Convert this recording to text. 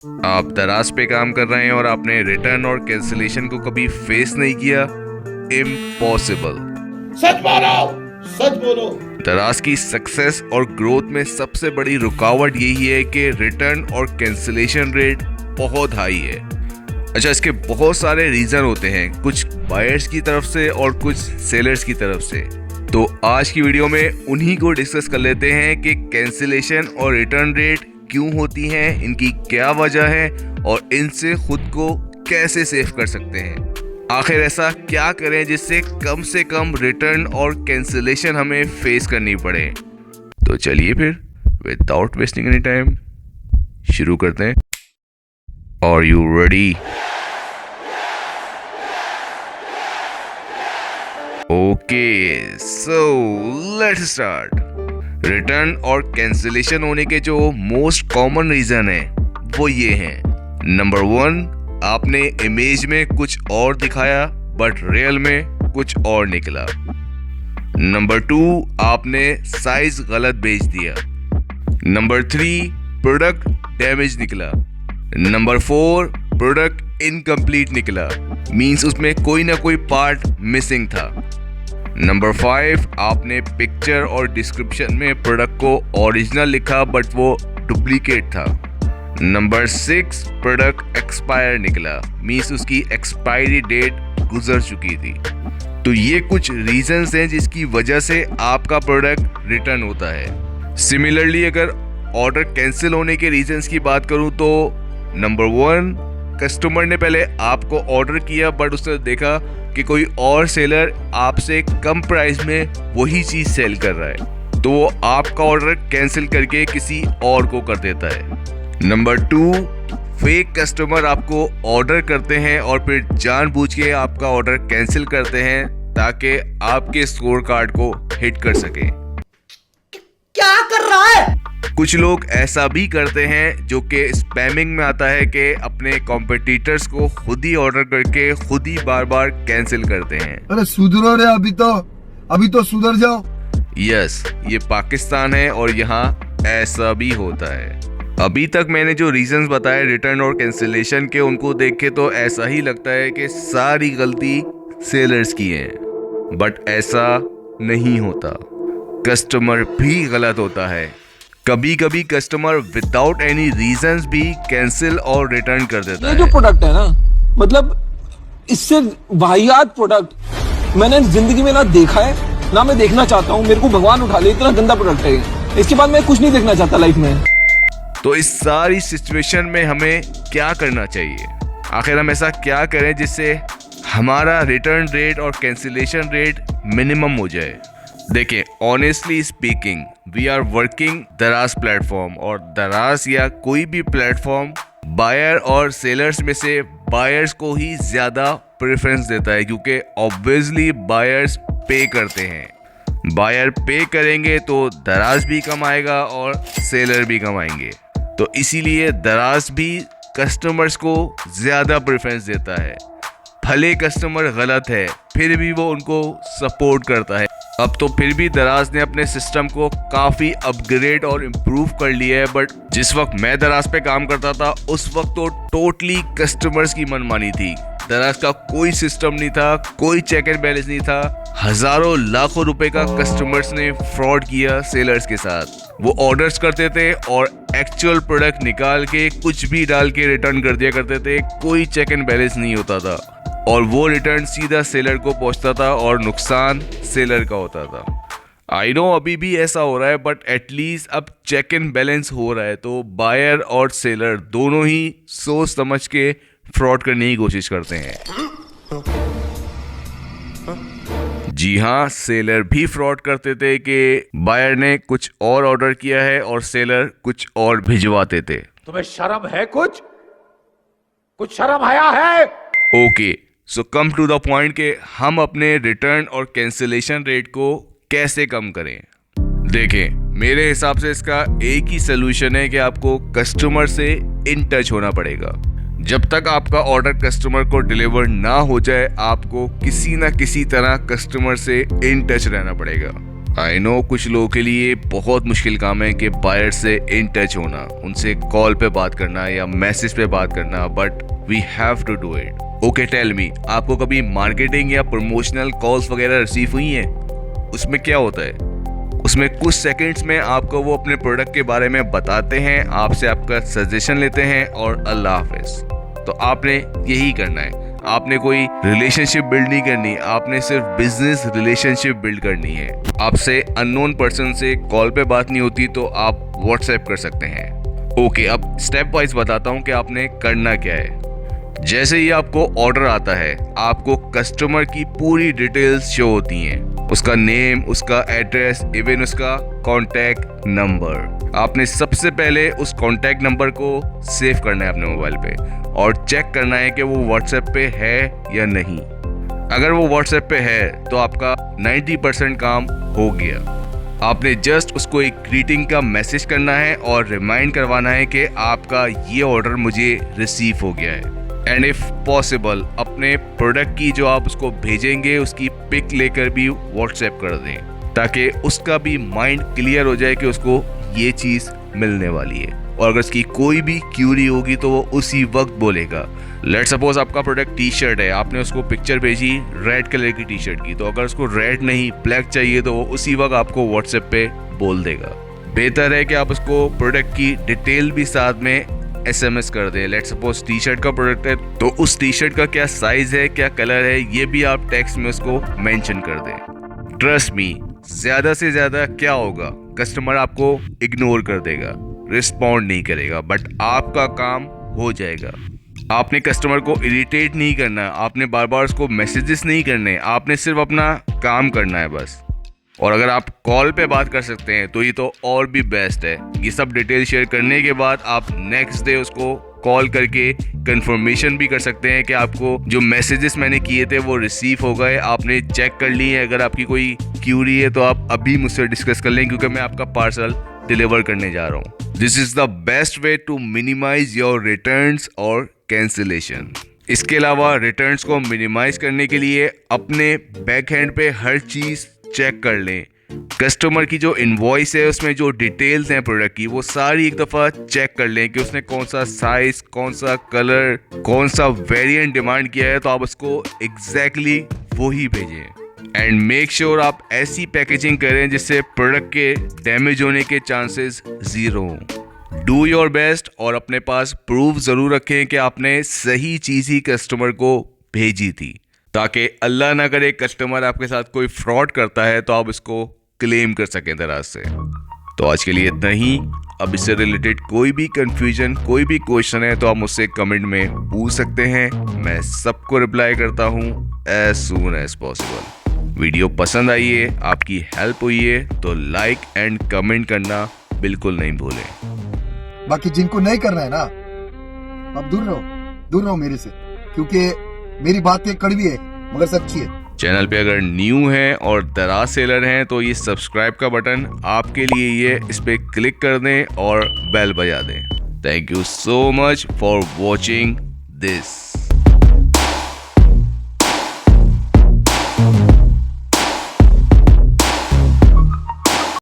आप दराज पे काम कर रहे हैं और आपने रिटर्न और कैंसिलेशन को कभी फेस नहीं किया? इम्पॉसिबल। सच बोलो, सच बोलो। दराज की सक्सेस और ग्रोथ में सबसे बड़ी रुकावट यही है कि रिटर्न और कैंसिलेशन रेट बहुत हाई है। अच्छा, इसके बहुत सारे रीजन होते हैं, कुछ बायर्स की तरफ से और कुछ सेलर्स की तरफ से। तो आज की वीडियो में उन्हीं को डिस्कस कर लेते हैं कि कैंसिलेशन और रिटर्न रेट क्यों होती हैं, इनकी क्या वजह है और इनसे खुद को कैसे सेव कर सकते हैं। आखिर ऐसा क्या करें जिससे कम से कम रिटर्न और कैंसिलेशन हमें फेस करनी पड़े। तो चलिए फिर विदाउट वेस्टिंग एनी टाइम शुरू करते हैं। Are you ready? Okay, so let's start. Return और कैंसिलेशन होने के जो मोस्ट कॉमन रीजन है वो ये हैं। नंबर 1, आपने इमेज में कुछ और दिखाया बट रियल में कुछ और निकला। नंबर 2, आपने साइज गलत भेज दिया। नंबर 3, प्रोडक्ट डैमेज निकला। नंबर 4, प्रोडक्ट इनकम्प्लीट निकला, मींस उसमें कोई ना कोई पार्ट मिसिंग था। नंबर 5, आपने पिक्चर और डिस्क्रिप्शन में प्रोडक्ट को ओरिजिनल लिखा बट वो डुप्लीकेट था। नंबर 6, प्रोडक्ट एक्सपायर निकला, मींस उसकी एक्सपायरी डेट गुजर चुकी थी। तो ये कुछ रीजंस हैं जिसकी वजह से आपका प्रोडक्ट रिटर्न होता है। सिमिलरली अगर ऑर्डर कैंसिल होने के रीजंस की बात करूं तो नंबर 1, कस्टमर ने पहले आपको ऑर्डर किया बट उसने देखा कि कोई और सेलर आपसे कम प्राइस में वही चीज सेल कर रहा है, तो वो आपका ऑर्डर कैंसिल करके किसी और को कर देता है। नंबर 2, फेक कस्टमर आपको ऑर्डर करते हैं और फिर जानबूझ के आपका ऑर्डर कैंसिल करते हैं ताकि आपके स्कोर कार्ड को हिट कर सके। क्या कर रहा है? कुछ लोग ऐसा भी करते हैं जो कि स्पैमिंग में आता है कि अपने कॉम्पिटिटर्स को खुद ही ऑर्डर करके खुद ही बार बार कैंसिल करते हैं। अरे सुधरो रे, अभी तो सुधर जाओ। यस, ये पाकिस्तान है और यहाँ ऐसा भी होता है। अभी तक मैंने जो रीजंस बताए रिटर्न और कैंसिलेशन के, उनको देख के तो ऐसा ही लगता है कि सारी गलती सेलर्स की है, बट ऐसा नहीं होता। कस्टमर भी गलत होता है। कभी कभी कस्टमर विदाउट एनी रीजंस भी कैंसिल और रिटर्न कर देता है। ये जो प्रोडक्ट है ना, मतलब इससे वाहियात प्रोडक्ट मैंने जिंदगी में ना देखा है ना मैं देखना चाहता हूँ। मेरे को भगवान उठा ले, इतना गंदा प्रोडक्ट है। इसके बाद मैं कुछ नहीं देखना चाहता लाइफ में। तो इस सारी सिचुएशन में हमें क्या करना चाहिए? आखिर हम ऐसा क्या करें जिससे हमारा रिटर्न रेट और कैंसिलेशन रेट मिनिमम हो जाए? देखिए, honestly speaking, we are working Daraz platform, और दराज या कोई भी प्लेटफॉर्म बायर और सेलर्स में से बायर्स को ही ज़्यादा प्रेफरेंस देता है, क्योंकि ऑब्वियसली बायर्स पे करते हैं। बायर पे करेंगे तो दराज भी कमाएगा और सेलर भी कमाएंगे। तो इसीलिए दराज भी कस्टमर्स को ज़्यादा प्रेफरेंस देता है। भले कस्टमर गलत है फिर भी वो उनको सपोर्ट करता है। अब तो फिर भी दराज ने अपने सिस्टम को काफ़ी अपग्रेड और इम्प्रूव कर लिया है, बट जिस वक्त मैं दराज पे काम करता था उस वक्त तो टोटली कस्टमर्स की मनमानी थी। दराज का कोई सिस्टम नहीं था, कोई चेक एंड बैलेंस नहीं था। हजारों लाखों रुपए का कस्टमर्स ने फ्रॉड किया सेलर्स के साथ। वो ऑर्डर्स करते थे और एक्चुअल प्रोडक्ट निकाल के कुछ भी डाल के रिटर्न कर दिया करते थे। कोई चेक एंड बैलेंस नहीं होता था और वो रिटर्न सीधा सेलर को पहुंचता था और नुकसान सेलर का होता था। आई नो अभी भी ऐसा हो रहा है, बट एटलीस्ट अब चेक एंड बैलेंस हो रहा है, तो बायर और सेलर दोनों ही सोच समझ के फ्रॉड करने की कोशिश करते हैं। जी हाँ, सेलर भी फ्रॉड करते थे कि बायर ने कुछ और ऑर्डर किया है और सेलर कुछ और भिजवाते थे। तुम्हें शर्म है? कुछ शर्म आया है? Okay, so come to the point के हम अपने रिटर्न और कैंसिलेशन रेट को कैसे कम करें। देखें, मेरे हिसाब से इसका एक ही सोल्यूशन है कि आपको कस्टमर से इन टच होना पड़ेगा। जब तक आपका ऑर्डर कस्टमर को डिलीवर ना हो जाए, आपको किसी ना किसी तरह कस्टमर से इन टच रहना पड़ेगा। आई नो कुछ लोगों के लिए बहुत मुश्किल काम है कि बायर से इन टच होना, उनसे कॉल पे बात करना या मैसेज पे बात करना, but we have to do it. Okay tell me, आपको कभी मार्केटिंग या प्रमोशनल कॉल्स वगैरह रिसीव हुई हैं? उसमें क्या होता है? उसमें कुछ सेकंड्स में आपको वो अपने प्रोडक्ट के बारे में बताते हैं, आपसे आपका सजेशन लेते हैं और अल्लाह हाफिज। तो आपने यही करना है, आपने कोई रिलेशनशिप बिल्ड नहीं करनी, आपने सिर्फ बिजनेस रिलेशनशिप बिल्ड करनी है। आपसे अननोन पर्सन से कॉल पे बात नहीं होती तो आप व्हाट्सएप कर सकते हैं। ओके, अब स्टेप वाइज बताता हूँ कि आपने करना क्या है। जैसे ही आपको ऑर्डर आता है, आपको कस्टमर की पूरी डिटेल्स शो होती हैं, उसका नेम, उसका एड्रेस, इवन उसका कॉन्टैक्ट नंबर। आपने सबसे पहले उस कॉन्टैक्ट नंबर को सेव करना है अपने मोबाइल पे और चेक करना है कि वो व्हाट्सएप पे है या नहीं। अगर वो व्हाट्सएप पे है तो आपका 90% काम हो गया। आपने जस्ट उसको एक ग्रीटिंग का मैसेज करना है और रिमाइंड करवाना है कि आपका ये ऑर्डर मुझे रिसीव हो गया है। एंड इफ पॉसिबल अपने प्रोडक्ट की जो आप उसको भेजेंगे उसकी पिक लेकर भी व्हाट्सएप कर दें, ताकि उसका भी माइंड क्लियर हो जाए कि उसको ये चीज़ मिलने वाली है। और अगर उसकी कोई भी क्यूरी होगी तो वो उसी वक्त बोलेगा। लेट्स सपोज आपका प्रोडक्ट टी शर्ट है, आपने उसको पिक्चर भेजी रेड कलर की टी शर्ट की, तो अगर उसको रेड नहीं ब्लैक चाहिए तो वो उसी वक्त आपको व्हाट्सएप पे बोल देगा। बेहतर है कि आप उसको प्रोडक्ट की डिटेल भी साथ में SMS कर दें। लेट्स सपोज टी शर्ट का प्रोडक्ट है तो उस टी शर्ट का क्या साइज है, क्या कलर है, ये भी आप टेक्स्ट में उसको मेंशन कर दें। ट्रस्ट मी, ज्यादा से ज्यादा क्या होगा, कस्टमर आपको इग्नोर कर देगा, रिस्पॉन्ड नहीं करेगा, बट आपका काम हो जाएगा। आपने कस्टमर को इरिटेट नहीं करना, आपने बार बार उसको मैसेजेस नहीं करने, आपने सिर्फ अपना काम करना है बस। और अगर आप कॉल पे बात कर सकते हैं तो ये तो और भी बेस्ट है। ये सब डिटेल शेयर करने के बाद आप नेक्स्ट डे उसको कॉल करके कंफर्मेशन भी कर सकते हैं कि आपको जो मैसेजेस मैंने किए थे वो रिसीव हो गए, आपने चेक कर लिए। अगर आपकी कोई क्यूरी है तो आप अभी मुझसे डिस्कस कर लें, क्योंकि मैं आपका पार्सल डिलीवर करने जा रहा हूँ। This is the best way to minimise your returns और कैंसिलेशन। इसके अलावा रिटर्न्स को मिनिमाइज करने के लिए अपने बैक हैंड पे हर चीज़ चेक कर लें। कस्टमर की जो इनवॉइस है उसमें जो डिटेल्स हैं प्रोडक्ट की, वो सारी एक दफ़ा चेक कर लें कि उसने कौन सा साइज, कौन सा कलर, कौन सा वेरिएंट डिमांड किया है, तो आप उसको एग्जैक्टली वही भेजें। एंड मेक श्योर आप ऐसी पैकेजिंग करें जिससे प्रोडक्ट के डैमेज होने के चांसेस ज़ीरो हों। डू योर बेस्ट और अपने पास प्रूफ ज़रूर रखें कि आपने सही चीज़ ही कस्टमर को भेजी थी, ताकि अल्लाह ना करे कस्टमर आपके साथ कोई फ्रॉड करता है तो आप इसको क्लेम कर सकें दराज से। तो आज के लिए इतना ही। अब इससे रिलेटेड कोई भी कंफ्यूजन, कोई भी क्वेश्चन है तो आप मुझसे कमेंट में पूछ सकते हैं, मैं सबको रिप्लाई करता हूँ as soon as possible. Video पसंद आई है, आपकी हेल्प हुई है तो लाइक एंड कमेंट करना बिल्कुल नहीं भूलें। बाकी जिनको नहीं करना है ना, अब दूर रहो मेरे से, क्योंकि मेरी बातें कड़वी है मगर सच्ची है। चैनल पे अगर न्यू हैं और दराज सेलर हैं तो ये सब्सक्राइब का बटन आपके लिए, ये इस पे क्लिक कर दें और बेल बजा दें। Thank you so much for watching this.